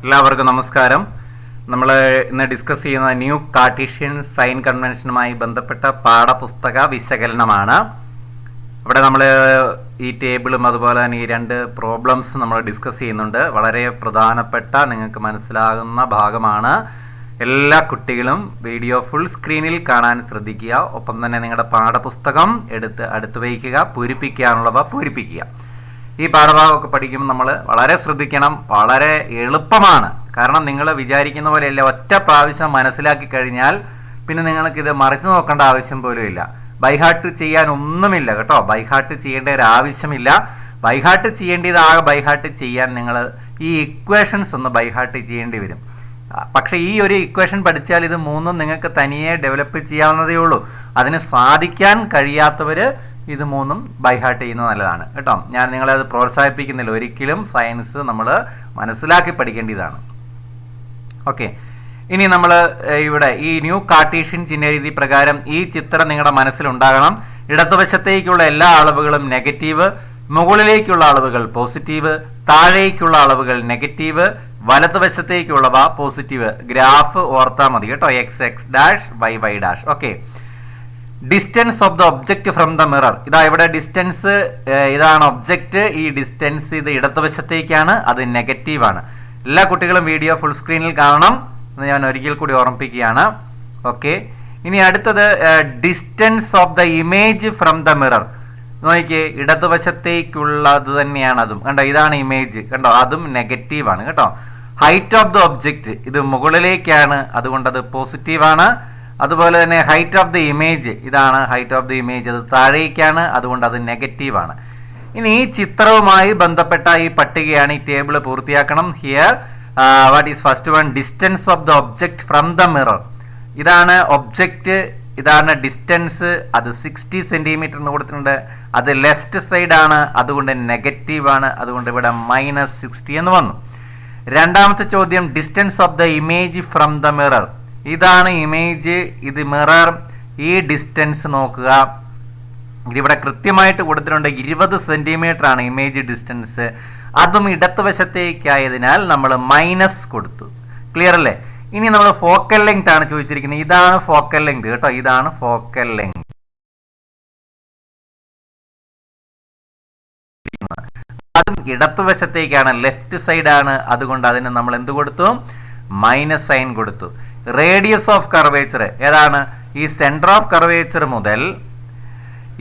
എല്ലാവർക്കും നമസ്കാരം. നമ്മൾ ഇന്ന് ഡിസ്കസ് ചെയ്യുന്ന ന്യൂ കാർട്ടീഷ്യൻ സൈൻ കൺവെൻഷനുമായി ബന്ധപ്പെട്ട പാഠപുസ്തക വിശകലനമാണ്. ഇവിടെ നമ്മൾ ഈ ടേബിളും അതുപോലെ തന്നെ ഈ രണ്ട് പ്രോബ്ലംസ് നമ്മൾ ഡിസ്കസ് ചെയ്യുന്നുണ്ട്. വളരെ പ്രധാനപ്പെട്ട നിങ്ങൾക്ക് മനസ്സിലാകുന്ന ഭാഗമാണ്. എല്ലാ കുട്ടികളും വീഡിയോ ഫുൾ സ്ക്രീനിൽ കാണാൻ ശ്രദ്ധിക്കുക. ഒപ്പം തന്നെ നിങ്ങളുടെ പാഠപുസ്തകം എടുത്ത് അടുത്ത് വയ്ക്കുക. പൂരിപ്പിക്കാനുള്ളവ പൂരിപ്പിക്കുക. ഈ പാഠഭാഗമൊക്കെ പഠിക്കുമ്പോൾ നമ്മൾ വളരെ ശ്രദ്ധിക്കണം. വളരെ എളുപ്പമാണ്. കാരണം നിങ്ങൾ വിചാരിക്കുന്ന പോലെയല്ല. ഒറ്റ പ്രാവശ്യം മനസ്സിലാക്കി കഴിഞ്ഞാൽ പിന്നെ നിങ്ങൾക്കിത് മറിച്ച് നോക്കേണ്ട ആവശ്യം പോലും ഇല്ല. ബൈഹാർട്ട് ചെയ്യാൻ ഒന്നുമില്ല കേട്ടോ. ബൈഹാർട്ട് ചെയ്യേണ്ട ഒരു ആവശ്യമില്ല. ബൈഹാർട്ട് ചെയ്യേണ്ടത് ആകെ ബൈഹാർട്ട് ചെയ്യാൻ നിങ്ങൾ ഈ ഇക്വേഷൻസ് ഒന്ന് ബൈഹാർട്ട് ചെയ്യേണ്ടി വരും. പക്ഷെ ഈ ഒരു ഇക്വേഷൻ പഠിച്ചാൽ ഇത് മൂന്നും നിങ്ങൾക്ക് തനിയെ ഡെവലപ്പ് ചെയ്യാവുന്നതേ ഉള്ളൂ. അതിന് സാധിക്കാൻ കഴിയാത്തവർ ഇത് മൂന്നും ബൈഹാർട്ട് ചെയ്യുന്നത് നല്ലതാണ് കേട്ടോ. ഞാൻ നിങ്ങളെ അത് പ്രോത്സാഹിപ്പിക്കുന്നില്ല. ഒരിക്കലും സയൻസ് നമ്മൾ മനസ്സിലാക്കി പഠിക്കേണ്ടതാണ്. ഓക്കെ, ഇനി നമ്മൾ ഇവിടെ ഈ ന്യൂ കാർട്ടീഷ്യൻ ചിഹ്നരീതി പ്രകാരം ഈ ചിത്രം നിങ്ങളുടെ മനസ്സിലുണ്ടാകണം. ഇടതുവശത്തേക്കുള്ള എല്ലാ അളവുകളും നെഗറ്റീവ്, മുകളിലേക്കുള്ള അളവുകൾ പോസിറ്റീവ്, താഴേക്കുള്ള അളവുകൾ നെഗറ്റീവ്, വലതുവശത്തേക്കുള്ളവ പോസിറ്റീവ്. ഗ്രാഫ് ഓർത്താൽ മതി കേട്ടോ. X X dash Y Y dash. Okay, distance of the object from the mirror. ഇതാ ഇവിടെ ഡിസ്റ്റൻസ്, ഇതാണ് ഒബ്ജക്റ്റ്. ഈ ഡിസ്റ്റൻസ് ഇത് ഇടതുവശത്തേക്കാണ്, അത് നെഗറ്റീവ് ആണ്. എല്ലാ കുട്ടികളും വീഡിയോ ഫുൾ സ്ക്രീനിൽ കാണണം എന്ന് ഞാൻ ഒരിക്കൽ കൂടി ഓർമ്മിപ്പിക്കുകയാണ്. ഓക്കെ, ഇനി അടുത്തത് distance of the image from the mirror. നോക്കിയേ, ഇടതുവശത്തേക്കുള്ളത് തന്നെയാണ് അതും. കണ്ടോ, ഇതാണ് ഇമേജ്. കണ്ടോ, അതും നെഗറ്റീവ് ആണ് കേട്ടോ. ഹൈറ്റ് ഓഫ് ദ ഒബ്ജക്റ്റ്, ഇത് മുകളിലേക്കാണ്, അതുകൊണ്ട് അത് പോസിറ്റീവ് ആണ്. അതുപോലെ തന്നെ ഹൈറ്റ് ഓഫ് ദി ഇമേജ്, ഇതാണ് ഹൈറ്റ് ഓഫ് ദി ഇമേജ്, അത് താഴേക്കാണ്, അതുകൊണ്ട് അത് നെഗറ്റീവ് ആണ്. ഇനി ഈ ചിത്രവുമായി ബന്ധപ്പെട്ട ഈ പട്ടികയാണ്. ഈ ടേബിൾ പൂർത്തിയാക്കണം. Here what is first one? Distance of the object from the mirror. ഇതാണ് ഒബ്ജക്റ്റ്, ഇതാണ് ഡിസ്റ്റൻസ്. അത് 60 സെന്റിമീറ്റർ എന്ന് കൊടുത്തിട്ടുണ്ട്. അത് ലെഫ്റ്റ് സൈഡ് ആണ്, അതുകൊണ്ട് നെഗറ്റീവ് ആണ്. അതുകൊണ്ട് ഇവിടെ -60 എന്ന് വന്നു. രണ്ടാമത്തെ ചോദ്യം, distance of the image from the mirror. ഇതാണ് ഇമേജ്, ഇത് മിറർ. ഈ ഡിസ്റ്റൻസ് നോക്കുക. ഇതിവിടെ കൃത്യമായിട്ട് കൊടുത്തിട്ടുണ്ട്. 20 സെന്റിമീറ്റർ ആണ് ഇമേജ് ഡിസ്റ്റൻസ്. അതും ഇടതുവശത്തേക്കായതിനാൽ നമ്മൾ മൈനസ് കൊടുത്തു. ക്ലിയർ അല്ലേ? ഇനി നമ്മൾ ഫോക്കൽ ലെങ്ത് ആണ് ചോദിച്ചിരിക്കുന്നത്. ഇതാണ് ഫോക്കൽ ലെങ്ത് കേട്ടോ. ഇതാണ് ഫോക്കൽ ലെങ്ത്. അതും ഇടതുവശത്തേക്കാണ്, ലെഫ്റ്റ് സൈഡ് ആണ്. അതുകൊണ്ട് അതിന് നമ്മൾ എന്ത് കൊടുത്തു? മൈനസ് സൈൻ കൊടുത്തു. റേഡിയസ് ഓഫ് കർവേച്ചർ ഏതാണ്? ഈ സെന്റർ ഓഫ് കർവേച്ചർ മുതൽ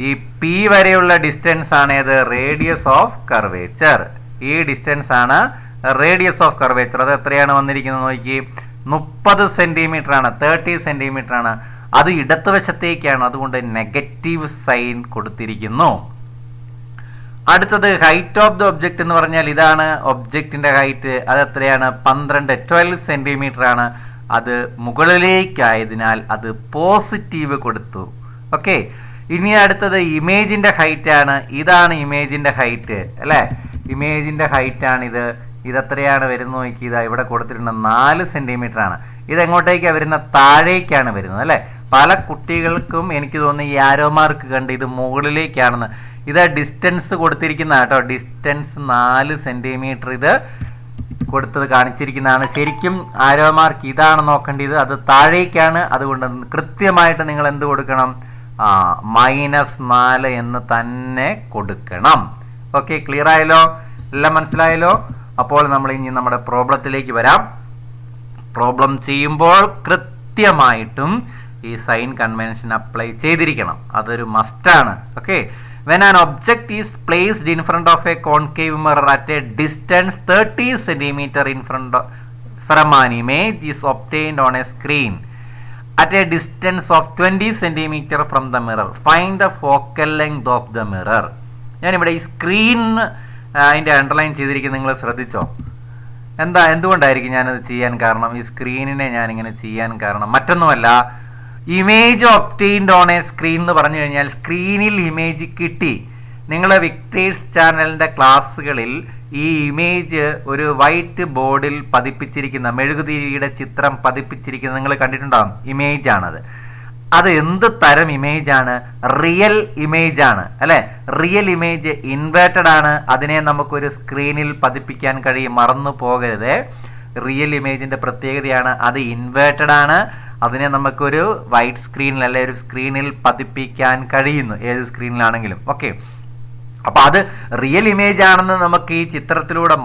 ഈ പി വരെയുള്ള ഡിസ്റ്റൻസ് ആണ് ഏത്? Radius of curvature. ഈ ഡിസ്റ്റൻസ് ആണ് റേഡിയസ് ഓഫ് കർവേച്ചർ. അത് എത്രയാണ് വന്നിരിക്കുന്നത് നോക്കി? 30 സെന്റിമീറ്റർ ആണ്, 30 സെന്റിമീറ്റർ ആണ്. അത് ഇടതുവശത്തേക്കാണ്, അതുകൊണ്ട് നെഗറ്റീവ് സൈൻ കൊടുത്തിരിക്കുന്നു. അടുത്തത് ഹൈറ്റ് ഓഫ് ദ ഒബ്ജക്റ്റ് എന്ന് പറഞ്ഞാൽ ഇതാണ് ഒബ്ജക്റ്റിന്റെ ഹൈറ്റ്. അത് എത്രയാണ്? 12 സെന്റിമീറ്റർ ആണ്. അത് മുകളിലേക്കായതിനാൽ അത് പോസിറ്റീവ് കൊടുത്തു. ഓക്കെ, ഇനി അടുത്തത് ഇമേജിന്റെ ഹൈറ്റ് ആണ്. ഇതാണ് ഇമേജിന്റെ ഹൈറ്റ് അല്ലേ? ഇമേജിന്റെ ഹൈറ്റ് ആണ് ഇത്. ഇതെത്രയാണ് വരുന്നത് നോക്കി? ഇതാ ഇവിടെ കൊടുത്തിട്ടുണ്ട് 4 സെന്റിമീറ്റർ ആണ്. ഇതെങ്ങോട്ടേക്കാണ് വരുന്നത്? താഴേക്കാണ് വരുന്നത് അല്ലേ? പല കുട്ടികൾക്കും എനിക്ക് തോന്നുന്നു ഈ ആരോ മാർക്ക് കണ്ട് ഇത് മുകളിലേക്കാണെന്ന്. ഇത് ഡിസ്റ്റൻസ് കൊടുത്തിരിക്കുന്ന കേട്ടോ. ഡിസ്റ്റൻസ് 4 സെന്റിമീറ്റർ ഇത് കൊടുത്തത് കാണിച്ചിരിക്കുന്നതാണ്. ശരിക്കും ആരോ മാർക്ക് ഇതാണ് നോക്കേണ്ടത്. അത് താഴേക്കാണ്. അതുകൊണ്ട് കൃത്യമായിട്ട് നിങ്ങൾ എന്ത് കൊടുക്കണം? -4 എന്ന് തന്നെ കൊടുക്കണം. ഓക്കെ, ക്ലിയർ ആയല്ലോ? എല്ലാം മനസ്സിലായല്ലോ? അപ്പോൾ നമ്മൾ ഇനി നമ്മുടെ പ്രോബ്ലത്തിലേക്ക് വരാം. പ്രോബ്ലം ചെയ്യുമ്പോൾ കൃത്യമായിട്ടും ഈ സൈൻ കൺവെൻഷൻ അപ്ലൈ ചെയ്തിരിക്കണം. അതൊരു മസ്റ്റാണ്. Okay, when an object is placed in front of a concave mirror at a distance 30 cm in front of, from an image is obtained on a screen at a distance of 20 cm from the mirror. Find the focal length of the mirror. ഞാനിവിടെ ഈ screen അതിൻ്റെ underline ചെയ്തിരിക്കുന്നത് നിങ്ങൾ ശ്രദ്ധിച്ചോ? എന്തുകൊണ്ടായിരിക്കും ഞാനത് ചെയ്യാൻ കാരണം? ഈ സ്ക്രീനിനെ ഞാനിങ്ങനെ ചെയ്യാൻ കാരണം മറ്റൊന്നുമല്ല, image obtained on A screen എന്ന് പറഞ്ഞു കഴിഞ്ഞാൽ സ്ക്രീനിൽ ഇമേജ് കിട്ടി. നിങ്ങൾ വിക്ടേഴ്സ് ചാനലിൻ്റെ ക്ലാസ്സുകളിൽ ഈ ഇമേജ് ഒരു വൈറ്റ് ബോർഡിൽ പതിപ്പിച്ചിരിക്കുന്ന മെഴുകുതിരിയുടെ ചിത്രം പതിപ്പിച്ചിരിക്കുന്നത് നിങ്ങൾ കണ്ടിട്ടുണ്ടാകും. ഇമേജ് ആണത്. അത് എന്ത് തരം ഇമേജ് ആണ്? റിയൽ ഇമേജ് ആണ് അല്ലെ? റിയൽ ഇമേജ് ഇൻവേർട്ടഡ് ആണ്. അതിനെ നമുക്കൊരു സ്ക്രീനിൽ പതിപ്പിക്കാൻ കഴിയും. മറന്നു പോകരുത്. റിയൽ ഇമേജിന്റെ പ്രത്യേകതയാണ്. അത് ഇൻവേർട്ടഡ് ആണ്. അതിനെ നമുക്കൊരു വൈറ്റ് സ്ക്രീനിൽ അല്ലെ ഒരു സ്ക്രീനിൽ പതിപ്പിക്കാൻ കഴിയുന്നു, ഏത് സ്ക്രീനിലാണെങ്കിലും. ഓക്കെ, അപ്പൊ അത് റിയൽ ഇമേജ് ആണെന്ന് നമുക്ക് ഈ ചിത്രത്തിലൂടെ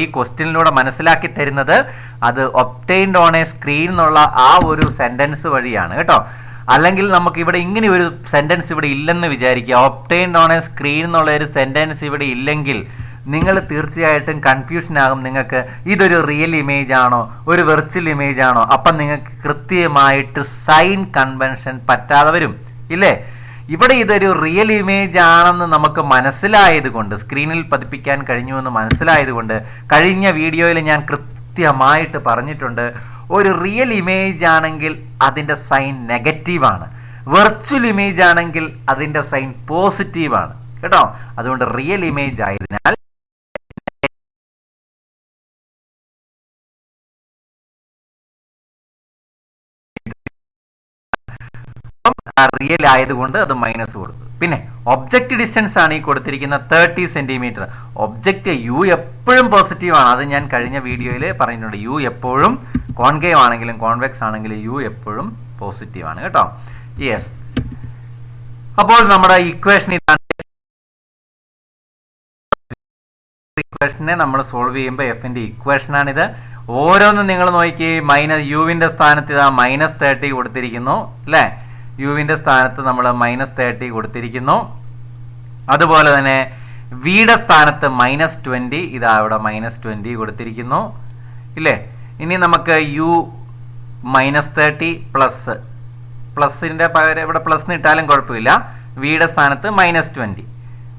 ഈ ക്വസ്റ്റ്യനിലൂടെ മനസ്സിലാക്കി തരുന്നത് അത് ഒബ്റ്റൈൻഡ് ഓൺ എ സ്ക്രീൻ എന്നുള്ള ആ ഒരു സെന്റൻസ് വഴിയാണ് കേട്ടോ. അല്ലെങ്കിൽ നമുക്ക് ഇവിടെ ഇങ്ങനെ ഒരു സെന്റൻസ് ഇവിടെ ഇല്ലെന്ന് വിചാരിക്കുക. ഒബ്റ്റൈൻഡ് ഓൺ എ സ്ക്രീൻ എന്നുള്ള ഒരു സെന്റൻസ് ഇവിടെ ഇല്ലെങ്കിൽ നിങ്ങൾ തീർച്ചയായിട്ടും കൺഫ്യൂഷൻ ആകും. നിങ്ങൾക്ക് ഇതൊരു റിയൽ ഇമേജ് ആണോ ഒരു വെർച്വൽ ഇമേജ് ആണോ? അപ്പം നിങ്ങൾക്ക് കൃത്യമായിട്ട് സൈൻ കൺവെൻഷൻ പറ്റാതെ വരും ഇല്ലേ? ഇവിടെ ഇതൊരു റിയൽ ഇമേജ് ആണെന്ന് നമുക്ക് മനസ്സിലായത് കൊണ്ട്, സ്ക്രീനിൽ പതിപ്പിക്കാൻ കഴിഞ്ഞു എന്ന് മനസ്സിലായത് കൊണ്ട്, കഴിഞ്ഞ വീഡിയോയിൽ ഞാൻ കൃത്യമായിട്ട് പറഞ്ഞിട്ടുണ്ട്, ഒരു റിയൽ ഇമേജ് ആണെങ്കിൽ അതിൻ്റെ സൈൻ നെഗറ്റീവാണ്, വെർച്വൽ ഇമേജ് ആണെങ്കിൽ അതിൻ്റെ സൈൻ പോസിറ്റീവാണ് കേട്ടോ. അതുകൊണ്ട് റിയൽ ഇമേജ് ആയതിനാൽ റിയൽ ആയതുകൊണ്ട് അത് മൈനസ് കൊടുത്തു. പിന്നെ ഒബ്ജക്റ്റ് ഡിസ്റ്റൻസ് ആണ് ഈ കൊടുത്തിരിക്കുന്ന 30 സെന്റിമീറ്റർ. ഒബ്ജക്റ്റ് യു എപ്പോഴും പോസിറ്റീവ് ആണ്. അത് ഞാൻ കഴിഞ്ഞ വീഡിയോയിൽ പറഞ്ഞിട്ടുണ്ട്. യു എപ്പോഴും കോൺകേവ് ആണെങ്കിലും കോൺവെക്സ് ആണെങ്കിലും യു എപ്പോഴും പോസിറ്റീവ് ആണ് കേട്ടോ. യെസ്, അപ്പോൾ നമ്മുടെ ഇക്വേഷൻ ഇതാണ്. ഇക്വേഷനെ നമ്മൾ സോൾവ് ചെയ്യുമ്പോൾ എഫിന്റെ ഇക്വേഷൻ ആണിത്. ഓരോന്നും നിങ്ങൾ നോക്കി, മൈനസ് യുവിന്റെ സ്ഥാനത്ത് ഇതാ -30 കൊടുത്തിരിക്കുന്നു അല്ലേ? യുവിന്റെ സ്ഥാനത്ത് നമ്മൾ -30 കൊടുത്തിരിക്കുന്നു. അതുപോലെ തന്നെ വിയുടെ സ്ഥാനത്ത് -20, ഇതാ ഇവിടെ -20 കൊടുത്തിരിക്കുന്നു ഇല്ലേ? ഇനി നമുക്ക് യു -30 പ്ലസിന്റെ പകരം ഇവിടെ പ്ലസ് ഇട്ടാലും കുഴപ്പമില്ല. വിയുടെ സ്ഥാനത്ത് -20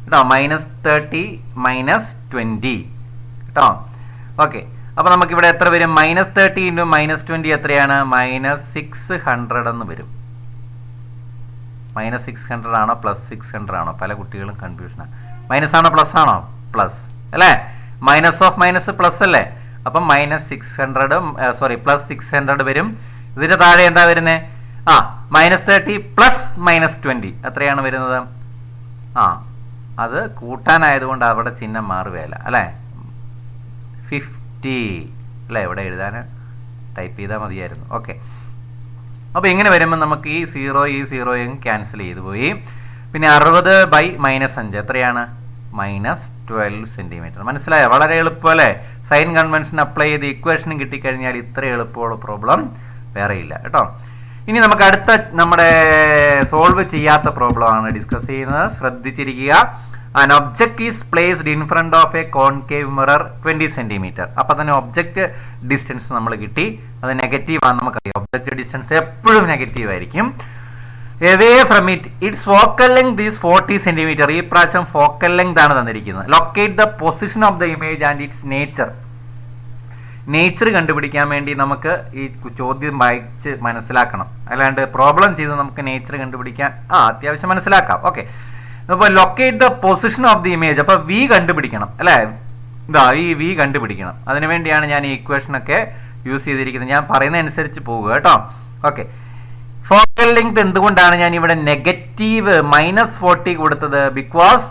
കേട്ടോ. -30 -20 കേട്ടോ. ഓക്കെ, അപ്പൊ നമുക്ക് ഇവിടെ എത്ര വരും? -30 × -20 എത്രയാണ്? -600 എന്ന് വരും. -600 ആണോ +600 ആണോ? പല കുട്ടികളും കൺഫ്യൂഷനാണ്. മൈനസ് ആണോ പ്ലസ് ആണോ? പ്ലസ് അല്ലേ? മൈനസ് ഓഫ് മൈനസ് പ്ലസ് അല്ലേ? അപ്പം -600 +600 വരും. ഇതിന്റെ താഴെ എന്താ വരുന്നത്? -30 + -20 എത്രയാണ് വരുന്നത്? അത് കൂട്ടാനായതുകൊണ്ട് അവിടെ ചിഹ്നം മാറുകയല്ല അല്ലേ? 50 അല്ലേ? ഇവിടെ എഴുതാൻ ടൈപ്പ് ചെയ്താൽ മതിയായിരുന്നു. ഓക്കെ, അപ്പോൾ ഇങ്ങനെ വരുമ്പോൾ നമുക്ക് ഈ 0 ക്യാൻസൽ ചെയ്തു പോയി. പിന്നെ 60/-5 എത്രയാണ്? -12 സെന്റിമീറ്റർ. മനസ്സിലായോ? വളരെ എളുപ്പം അല്ലേ? സൈൻ കൺവെൻഷൻ അപ്ലൈ ചെയ്ത് ഇക്വേഷനും കിട്ടിക്കഴിഞ്ഞാൽ ഇത്ര എളുപ്പമുള്ള പ്രോബ്ലം വേറെ ഇല്ല കേട്ടോ. ഇനി നമുക്ക് അടുത്ത നമ്മുടെ സോൾവ് ചെയ്യാത്ത പ്രോബ്ലം ആണ് ഡിസ്കസ് ചെയ്യുന്നത്. ശ്രദ്ധിച്ചിരിക്കുക. An object is placed in front of a concave mirror 20 centimeter. അപ്പോൾ തന്നെ ഒബ്ജക്റ്റ് ഡിസ്റ്റൻസ് നമ്മൾ കിട്ടി. അത് നെഗറ്റീവ് ആണ് നമുക്കറിയാം. ഒബ്ജക്റ്റ് ഡിസ്റ്റൻസ് എപ്പോഴും നെഗറ്റീവ് ആയിരിക്കും. Away from it, its focal length is 40 centimeter. ഈ പ്രാവശ്യം ഫോക്കൽ ലെങ്ത് ആണ് തന്നിരിക്കുന്നത്. Locate the position of the image and its nature. Nature കണ്ടുപിടിക്കാൻ വേണ്ടി നമുക്ക് ഈ ചോദ്യം വായിച്ച് മനസ്സിലാക്കണം. അല്ലാണ്ട് പ്രോബ്ലം ചെയ്ത് നമുക്ക് നേച്ചർ കണ്ടുപിടിക്കാൻ അത്യാവശ്യം മനസ്സിലാക്കാം. ഓക്കെ, അപ്പോൾ locate the position of the image. അപ്പോൾ വി കണ്ടുപിടിക്കണം അല്ലേ? ഈ വി കണ്ടുപിടിക്കണം. അതിനുവേണ്ടിയാണ് ഞാൻ ഈ ഇക്വേഷനൊക്കെ യൂസ് ചെയ്തിരിക്കുന്നത്. ഞാൻ പറയുന്ന അനുസരിച്ച് പോവുക കേട്ടോ. ഓക്കെ, ഫോക്കൽ ലെങ്ത് എന്തുകൊണ്ടാണ് ഞാൻ ഇവിടെ നെഗറ്റീവ് -40 കൊടുത്തത്? Because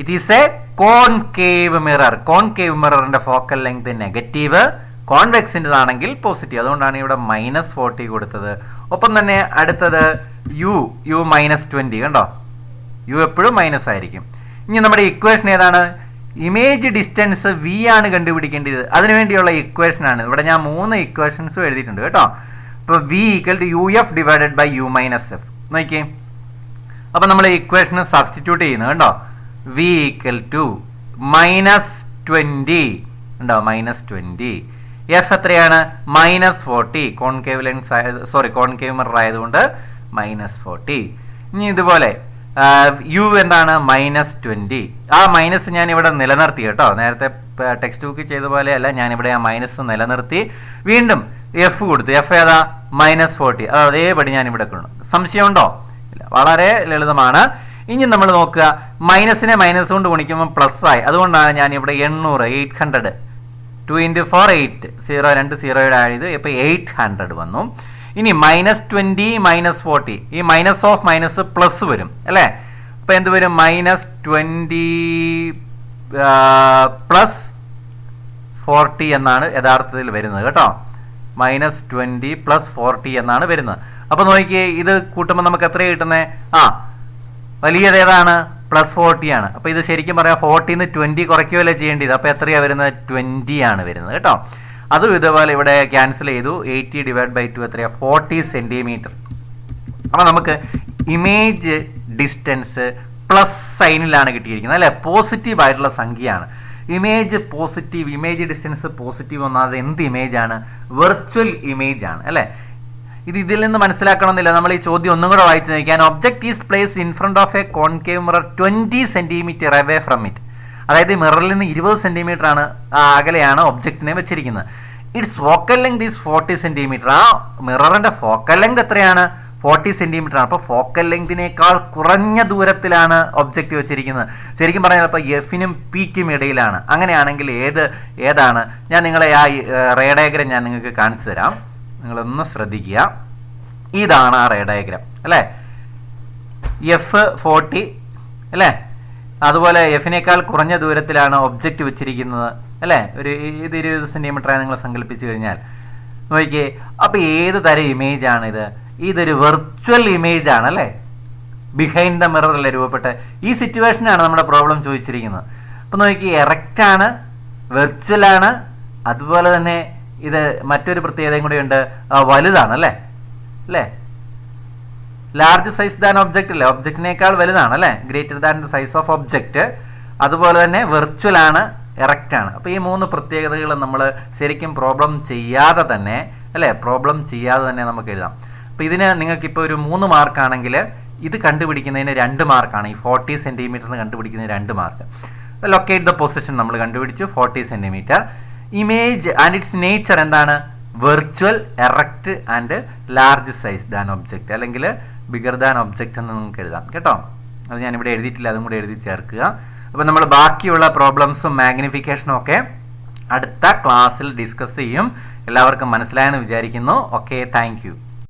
it is a concave mirror. Concave മിററിന്റെ ഫോക്കൽ ലെങ്ത് നെഗറ്റീവ്, കോൺവെക്സിൻ്റെതാണെങ്കിൽ പോസിറ്റീവ്. അതുകൊണ്ടാണ് ഇവിടെ -40 കൊടുത്തത്. ഒപ്പം തന്നെ അടുത്തത് യു -20 കണ്ടോ? യു എപ്പോഴും മൈനസ് ആയിരിക്കും. ഇനി നമ്മുടെ ഇക്വേഷൻ ഏതാണ്? ഇമേജ് ഡിസ്റ്റൻസ് വി ആണ് കണ്ടുപിടിക്കേണ്ടത്. അതിനുവേണ്ടിയുള്ള ഇക്വേഷൻ ആണ്. ഇവിടെ ഞാൻ 3 ഇക്വേഷൻസും എഴുതിയിട്ടുണ്ട് കേട്ടോ. ഇപ്പോൾ v = UF / U - F. നോക്കിയേ, അപ്പൊ നമ്മൾ ഇക്വേഷന് സബ്സ്റ്റിറ്റ്യൂട്ട് ചെയ്യുന്നു കേട്ടോ. v = -20 ഉണ്ടോ? -20. f എത്രയാണ്? -40. കോൺകേവ് മിറർ ആയതുകൊണ്ട് -40. ഇനി ഇതുപോലെ യു എന്താണ്? -20. ആ മൈനസ് ഞാൻ ഇവിടെ നിലനിർത്തി കേട്ടോ. നേരത്തെ ടെക്സ്റ്റ് ബുക്ക് ചെയ്ത പോലെ അല്ല, ഞാനിവിടെ ആ മൈനസ് നിലനിർത്തി. വീണ്ടും എഫ് കൊടുത്തു. എഫ് ഏതാ? -40. അത് അതേപടി ഞാൻ ഇവിടെ കൊണ്ടു. സംശയമുണ്ടോ? ഇല്ല, വളരെ ലളിതമാണ്. ഇനി നമ്മൾ നോക്കുക, മൈനസിനെ മൈനസ് കൊണ്ട് ഗുണിക്കുമ്പോൾ പ്ലസ് ആയി. അതുകൊണ്ടാണ് ഞാൻ ഇവിടെ 800 2 × 4 8 2 0 ആയത്. ഇപ്പോൾ 800 വന്നു. ഇനി -20 -40, ഈ മൈനസ് ഓഫ് മൈനസ് പ്ലസ് വരും അല്ലേ? അപ്പൊ എന്ത് വരും? -20 + 40 എന്നാണ് യഥാർത്ഥത്തിൽ വരുന്നത് കേട്ടോ. -20 + 40 എന്നാണ് വരുന്നത്. അപ്പൊ നോക്കിയേ, ഇത് കൂട്ടുമ്പോൾ നമുക്ക് എത്ര കിട്ടുന്നത്? വലിയത് ഏതാണ്? +40 ആണ്. അപ്പൊ ഇത് ശരിക്കും പറയാം 40 20 കുറയ്ക്കുകയല്ലേ ചെയ്യേണ്ടത്. അപ്പൊ എത്രയാ വരുന്നത്? 20 ആണ് വരുന്നത് കേട്ടോ. അതും ഇതുപോലെ ഇവിടെ ക്യാൻസൽ ചെയ്തു. 80/2 എത്രയാ? 40 സെന്റിമീറ്റർ. അപ്പൊ നമുക്ക് ഇമേജ് ഡിസ്റ്റൻസ് പ്ലസ് സൈനിലാണ് കിട്ടിയിരിക്കുന്നത് അല്ലെ, പോസിറ്റീവ് ആയിട്ടുള്ള സംഖ്യയാണ്. ഇമേജ് ഡിസ്റ്റൻസ് പോസിറ്റീവ് വന്നാൽ എന്ത് ഇമേജ് ആണ്? വെർച്വൽ ഇമേജ് ആണ് അല്ലെ. ഇതിൽ നിന്ന് മനസ്സിലാക്കണമെന്നില്ല. നമ്മൾ ഈ ചോദ്യം ഒന്നും കൂടെ വായിച്ചു നോക്കിയാൽ, object is place in front of a concave mirror 20 centimetre away from it. അതായത് മിററിൽ നിന്ന് 20 സെന്റിമീറ്റർ ആണ് അകലെയാണ് ഒബ്ജക്റ്റിനെ വെച്ചിരിക്കുന്നത്. Its focal length is 40 centimetre. ആ മിററിന്റെ ഫോക്കൽ ലെങ്ത് എത്രയാണ്? 40 സെന്റിമീറ്റർ ആണ്. അപ്പോൾ ഫോക്കൽ ലെങ്തിനേക്കാൾ കുറഞ്ഞ ദൂരത്തിലാണ് ഒബ്ജക്റ്റ് വെച്ചിരിക്കുന്നത്. ശരിക്കും പറഞ്ഞാൽ അപ്പോൾ എഫിനും പിക്കും ഇടയിലാണ്. അങ്ങനെയാണെങ്കിൽ ഏതാണ്? ഞാൻ നിങ്ങളെ ആ റേ ഡയഗ്രം ഞാൻ നിങ്ങൾക്ക് കാണിച്ചു തരാം. നിങ്ങളൊന്ന് ശ്രദ്ധിക്കുക. ഇതാണ് ആ റേ ഡയഗ്രം അല്ലേ. F40 അല്ലേ. അതുപോലെ എഫിനേക്കാൾ കുറഞ്ഞ ദൂരത്തിലാണ് ഒബ്ജക്റ്റ് വെച്ചിരിക്കുന്നത് അല്ലേ. ഇത് 20 സെന്റിമീറ്റർ നിങ്ങൾ സങ്കല്പിച്ചു കഴിഞ്ഞാൽ നോക്കിയേ. അപ്പൊ ഏത് തരം ഇമേജ് ആണ് ഇത്? ഇതൊരു വെർച്വൽ ഇമേജ് ആണ് അല്ലേ. ബിഹൈൻഡ് ദ മിറർ അല്ലേ രൂപപ്പെട്ട. ഈ സിറ്റുവേഷനാണ് നമ്മുടെ പ്രോബ്ലം ചോദിച്ചിരിക്കുന്നത്. അപ്പൊ നോക്കി, എറക്റ്റ് ആണ്, വെർച്വൽ ആണ്, അതുപോലെ തന്നെ ഇത് മറ്റൊരു പ്രത്യേകതയും കൂടി ഉണ്ട്, വലുതാണ് അല്ലേ. ലാർജ് സൈസ് ദാൻ ഒബ്ജക്റ്റ് അല്ലേ, ഒബ്ജക്റ്റിനേക്കാൾ വലുതാണ് അല്ലേ, greater than the size of object. അതുപോലെ തന്നെ വെർച്വൽ ആണ്, എറക്റ്റ് ആണ്. അപ്പോൾ ഈ 3 പ്രത്യേകതകൾ നമ്മൾ ശരിക്കും പ്രോബ്ലം ചെയ്യാതെ തന്നെ നമുക്ക് എഴുതാം. അപ്പോൾ ഇതിന് നിങ്ങൾക്കിപ്പോൾ ഒരു 3 മാർക്കാണെങ്കിൽ ഇത് കണ്ടുപിടിക്കുന്നതിന് 2 മാർക്കാണ്. ഈ 40 സെന്റിമീറ്ററിന് കണ്ടുപിടിക്കുന്നതിന് 2 മാർക്ക്. ലൊക്കേറ്റ് ദ പൊസിഷൻ നമ്മൾ കണ്ടുപിടിച്ചു, 40 centimetre. Image and its nature എന്താണ്? Virtual, erect and large size than object, അല്ലെങ്കിൽ ബിഗർ ദാൻ ഒബ്ജക്റ്റ് എന്ന് നിങ്ങൾക്ക് എഴുതാം കേട്ടോ. അത് ഞാൻ ഇവിടെ എഴുതിയിട്ടില്ല, അതും കൂടെ എഴുതി ചേർക്കുക. അപ്പോൾ നമ്മൾ ബാക്കിയുള്ള പ്രോബ്ലംസും മാഗ്നിഫിക്കേഷനും ഒക്കെ അടുത്ത ക്ലാസ്സിൽ ഡിസ്കസ് ചെയ്യും. എല്ലാവർക്കും മനസ്സിലായെന്ന് വിചാരിക്കുന്നു. Okay, thank you.